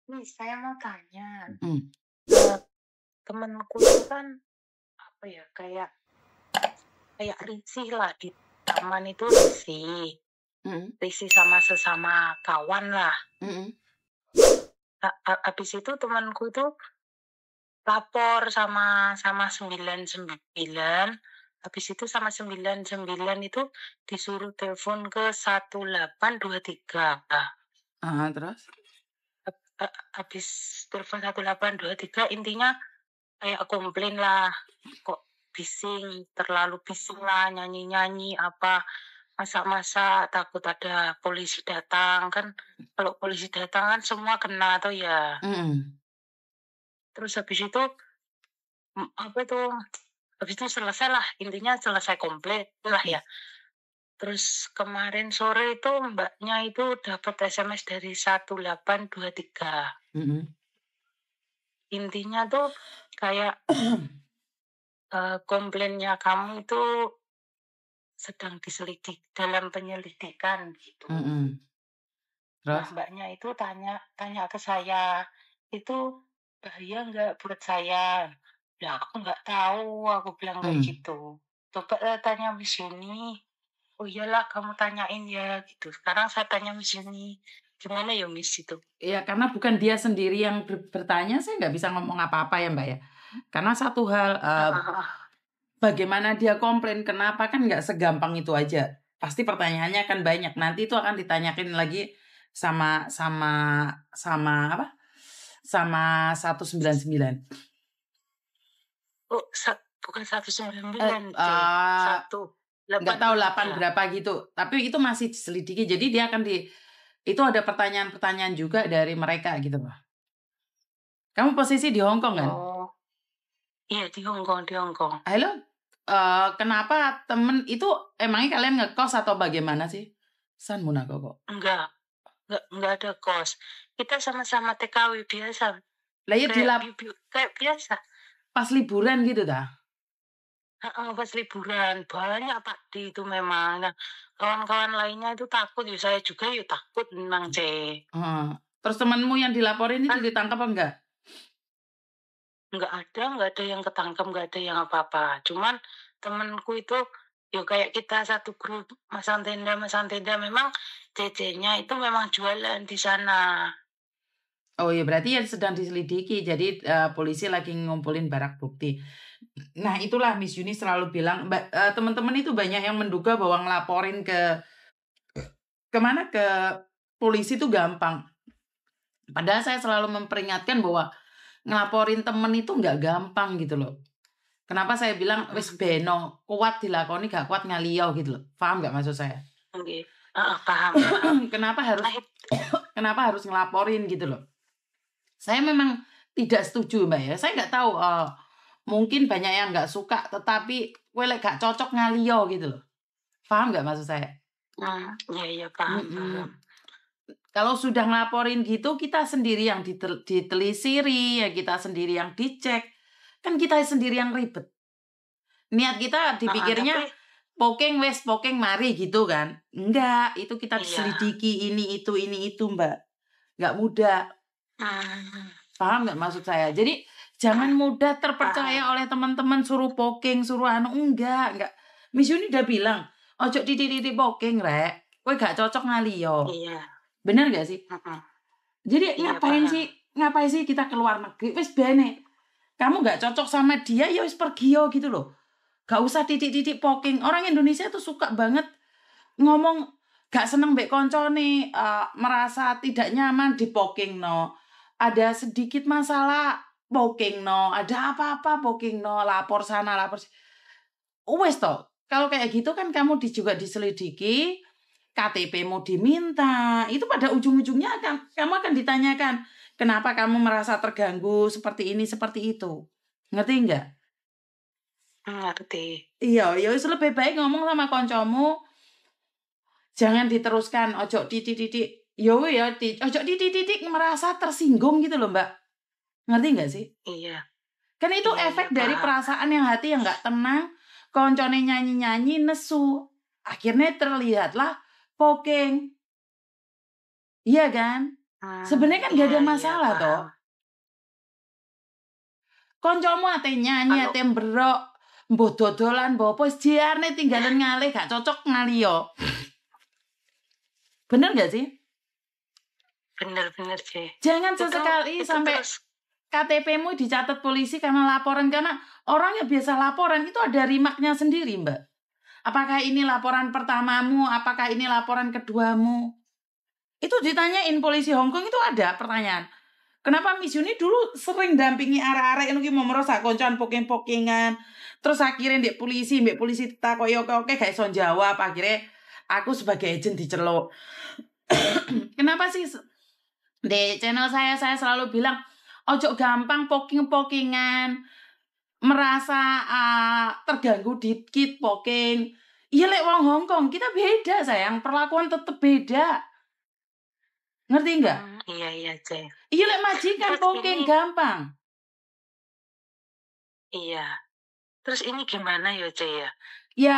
Nih saya mau tanya, Mhm. eee, temenku itu kan, apa ya, kayak kayak risih lah di taman itu risih, Mhm. risih sama sesama kawan lah. Mhm. Habis itu temanku itu lapor sama 99, habis itu sama 99 itu disuruh telepon ke 1823. Heeh, terus? Habis telepon 1823 intinya kayak komplain lah, kok bising, terlalu bising lah, nyanyi-nyanyi, apa, masak-masak, takut ada polisi datang, kan kalau polisi datang kan semua kena tuh ya. Mhm. Terus habis itu, apa itu, habis itu selesai lah, intinya selesai komplain lah ya. Terus kemarin sore itu Mbaknya itu dapat SMS dari 1823. Mhm. Intinya tuh kayak, komplainnya kamu itu sedang dalam penyelidikan gitu. Mhm. Nah, Terus? Mbaknya itu tanya tanya ke saya, "Itu bahaya nggak buat saya?" Lah aku nggak tahu, aku bilang kayak Mmm. gitu. "Coba, tanya Miss Yuni." "Oh iyalah kamu tanyain ya," gitu. Sekarang saya tanya Miss Yuni, gimana ya Miss itu? Ya karena bukan dia sendiri yang bertanya, saya nggak bisa ngomong apa-apa ya, Mbak, ya. Karena satu hal, Heeh heeh. bagaimana dia komplain, kenapa, kan nggak segampang itu aja. Pasti pertanyaannya akan banyak, nanti itu akan ditanyakin lagi sama sama sama apa, sama 199. Oh, bukan 199 C, Eee, nggak tahu 8 1823. berapa gitu, tapi itu masih diselidiki. Jadi dia akan itu ada pertanyaan-pertanyaan juga dari mereka gitu loh. Kamu posisi di Hong Kong kan? Oh, iya di Hong Kong. Halo, kenapa temen itu emangnya kalian ngekos atau bagaimana sih? San Monaco kok. Enggak. Nggak ada kos. Kita sama-sama TKW biasa, Lah ya kayak kayak biasa. pas liburan gitu dah. Heeh, pas liburan, banyak Pakde itu memang. Nah, kawan-kawan lainnya itu takut, ya saya juga ya takut memang, Heeh. Terus temenmu yang dilaporin itu Kan ditangkap apa enggak? nggak ada yang ketangkep, nggak ada yang apa-apa. Cuman temenku itu, ya kayak kita satu grup, masang tenda, memang cecenya itu memang jualan di sana. Oh ya berarti ya sedang diselidiki. Jadi polisi lagi ngumpulin barang bukti. Nah itulah Miss Yuni selalu bilang, teman-teman itu banyak yang menduga bahwa ngelaporin kemana ke polisi itu gampang. Padahal saya selalu memperingatkan bahwa ngelaporin temen itu nggak gampang gitu loh. Kenapa saya bilang wis Mhm, beno, kuat dilakoni gak kuat ngaliyo gitu loh. Paham nggak maksud saya? nggih. Heeh, paham paham. Kenapa harus Nah kenapa harus ngelaporin gitu loh. Saya memang tidak setuju Mbak ya. Saya nggak tahu mungkin banyak yang nggak suka tetapi kowe lek gak cocok ngaliyo gitu loh. Paham nggak maksud saya? iya iya, paham paham. Mhm. Kalau sudah ngelaporin gitu kita sendiri yang ditelisiri, ya kita sendiri yang dicek. Kan kita sendiri yang ribet. Niat kita Heeh, dipikirnya tapi pokeng mari gitu kan. Enggak, itu kita iya, diselidiki ini itu Mbak. Nggak mudah. mmm, Paham nggak maksud saya? Jadi jangan mudah terpercaya paham. oleh teman-teman suruh poking, suruh anu, enggak. Miss Yuni udah bilang, "Ojo titik-titik poking, Rek. Kowe gak cocok ngaliyo." Iya, Bener gak sih? mhm, Jadi iya paham. ngapain sih kita keluar negeri? Wis bene. Kamu gak cocok sama dia, ya wis pergi yo gitu loh. Gak usah titik-titik poking. Orang Indonesia tuh suka banget ngomong gak seneng mbek koncone, merasa tidak nyaman di poking no. Ada sedikit masalah poking no, ada apa-apa poking no, lapor sana, lapor sini. Wes toh. Kalau kayak gitu kan kamu juga diselidiki, KTP-mu diminta. Itu pada ujung-ujungnya kamu akan ditanyakan, kenapa kamu merasa terganggu seperti ini, seperti itu. Ngerti enggak? Ngerti. Iya, ya wis lebih baik ngomong sama koncomu, jangan diteruskan, ojo titik-titik. Yo ya, ojo titik-titik merasa tersinggung gitu loh, Mbak. Ngerti nggak sih? Iya, Kan itu iya efek dari paham. perasaan yang hati yang nggak tenang, koncone nyanyi-nyanyi nesu. Akhirnya terlihatlah poking. Iya kan? Sebenarnya kan gak ada Iya, masalah toh. paham. Koncomu ate nyanyi, Kalau ate mberok, mbok dodolan, mbok apa wis jiarne tinggalan ngalih gak cocok ngaliyo. Bener gak sih? bener-bener sih. Jangan Itu sesekali sampai terus KTP-mu dicatat polisi karena laporan, karena orang yang biasa laporan itu ada rimaknya sendiri, Mbak. Apakah ini laporan pertamamu, apakah ini laporan keduamu? Itu ditanyain polisi Hong Kong, itu ada pertanyaan. Kenapa Miss Yuni dulu sering dampingi arek-arek anu ki mau merosak koncoan poking-pokingan. Terus akhirnya mbek polisi takoki oke gak iso jawab, akhirnya aku sebagai agent diceluk. Kenapa sih di channel saya selalu bilang ojo gampang poking-pokingan, merasa terganggu dikit poking. Iya lek wong Hong Kong kita beda sayang, perlakuan tetep beda. Ngerti enggak? Iya, Cek. Iya lek majikan Terus poking ini, gampang. iya. Terus ini gimana ya, Cek ya? Ya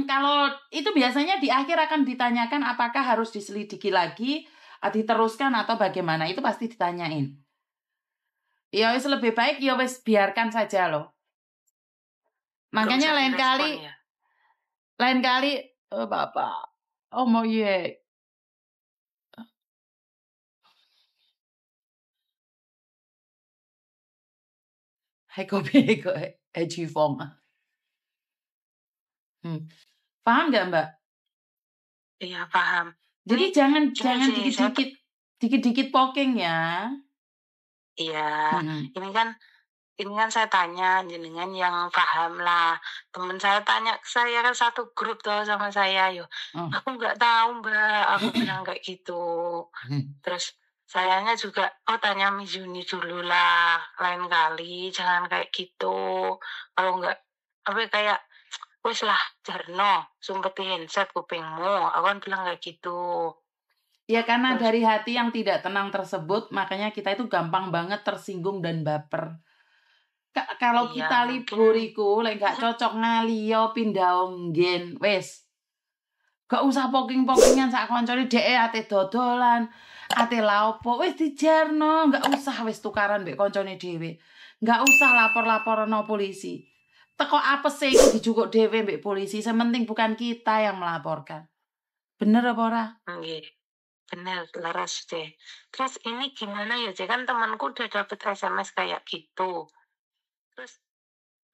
kalau itu biasanya di akhir akan ditanyakan apakah harus diselidiki lagi, diteruskan atau bagaimana, itu pasti ditanyain. Ya wis lebih baik ya wis biarkan saja loh. Makanya lain kali Bapak mau ye. Hai kopi kok Jifong. Paham nggak Mbak? Iya, paham. Jadi Ini, jangan sih, dikit-dikit poking ya. Iya, ini kan saya tanya jenengan yang paham lah. Temen saya tanya ke saya kan satu grup tuh sama saya, yo. Aku nggak tahu Mbak, aku bilang kayak gitu. Terus sayanya juga, tanya Miss Yuni dulu lah, lain kali jangan kayak gitu. Kalau nggak, kayak wes lah jarno, sumpetin set kupingmu. Aku kan bilang kayak gitu. Ya karena dari hati yang tidak tenang tersebut, makanya kita itu gampang banget tersinggung dan baper. Kalau kita liburiku, lek gak cocok ngaliyo pindah onggen, wes. Gak usah poking-pokingan sak koncone dhek ate dodolan, ate laopo, wes dijarno, gak usah wes tukaran mbek koncone dhewe. Gak usah lapor-laporno polisi. Teko apese iku dijukuk dhewe mbek polisi, sementing bukan kita yang melaporkan. Bener apa ora? Nggih. Bener, laras deh. Terus ini gimana ya, kan temanku udah dapet SMS kayak gitu. Terus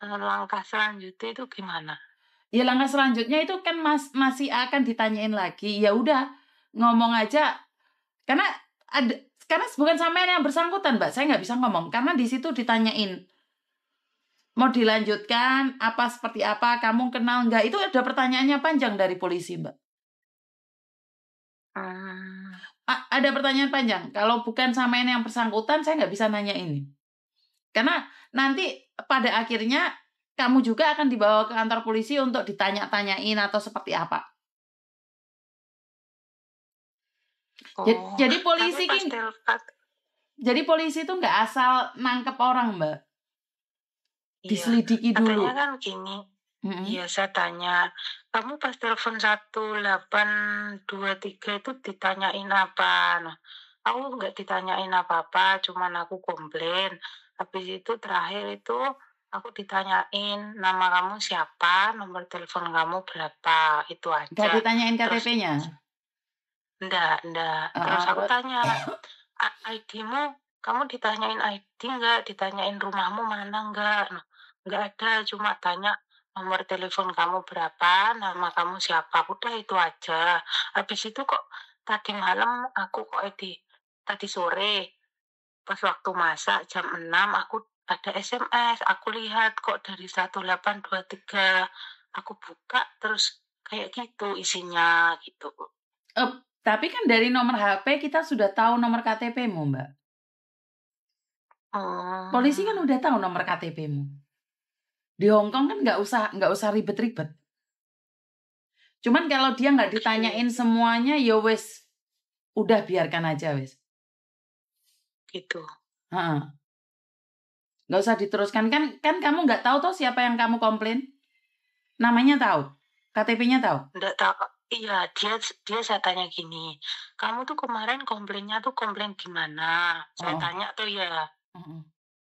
langkah selanjutnya itu gimana? Ya langkah selanjutnya itu kan masih akan ditanyain lagi. Ya udah, ngomong aja. Karena bukan sampean yang bersangkutan, Mbak. Saya nggak bisa ngomong karena di situ ditanyain. Mau dilanjutkan apa seperti apa, kamu kenal nggak? Itu ada pertanyaannya panjang dari polisi, Mbak. Ada pertanyaan panjang. Kalau bukan sampean yang bersangkutan, saya nggak bisa nanya ini. Karena nanti pada akhirnya kamu juga akan dibawa ke kantor polisi untuk ditanya-tanyain atau seperti apa. Jadi polisi itu nggak asal nangkep orang, Mbak. Diselidiki dulu. Katanya kan gini. Iya, saya tanya, kamu pas telepon 1823 itu ditanyain apa? Nah, aku nggak ditanyain apa-apa, cuman aku komplain. Habis itu terakhir itu aku ditanyain nama kamu siapa, nomor telepon kamu berapa, itu aja. Nggak ditanyain KTP-nya? Enggak. Terus aku tanya, ID-mu, kamu ditanyain ID nggak? Ditanyain rumahmu mana nggak? Nah, nggak ada, cuma tanya nomor telepon kamu berapa, nama kamu siapa, udah itu aja. Habis itu kok tadi malam aku tadi sore pas waktu masak jam 6 aku ada SMS, aku lihat kok dari 1823, aku buka terus kayak gitu isinya gitu. Tapi kan dari nomor HP kita sudah tahu nomor KTP-mu, Mbak. Polisi kan udah tahu nomor KTP-mu. Di Hong Kong kan nggak usah ribet-ribet. Cuman kalau dia nggak ditanyain semuanya, ya wes, udah biarkan aja wes. Gitu. Nggak usah diteruskan, kan kamu nggak tahu toh siapa yang kamu komplain. Namanya tahu, KTP-nya tahu. Nggak tahu. Iya, dia dia saya tanya gini, "Kamu tuh kemarin komplainnya tuh komplain gimana?" Saya Heeh, tanya tuh ya. heeh.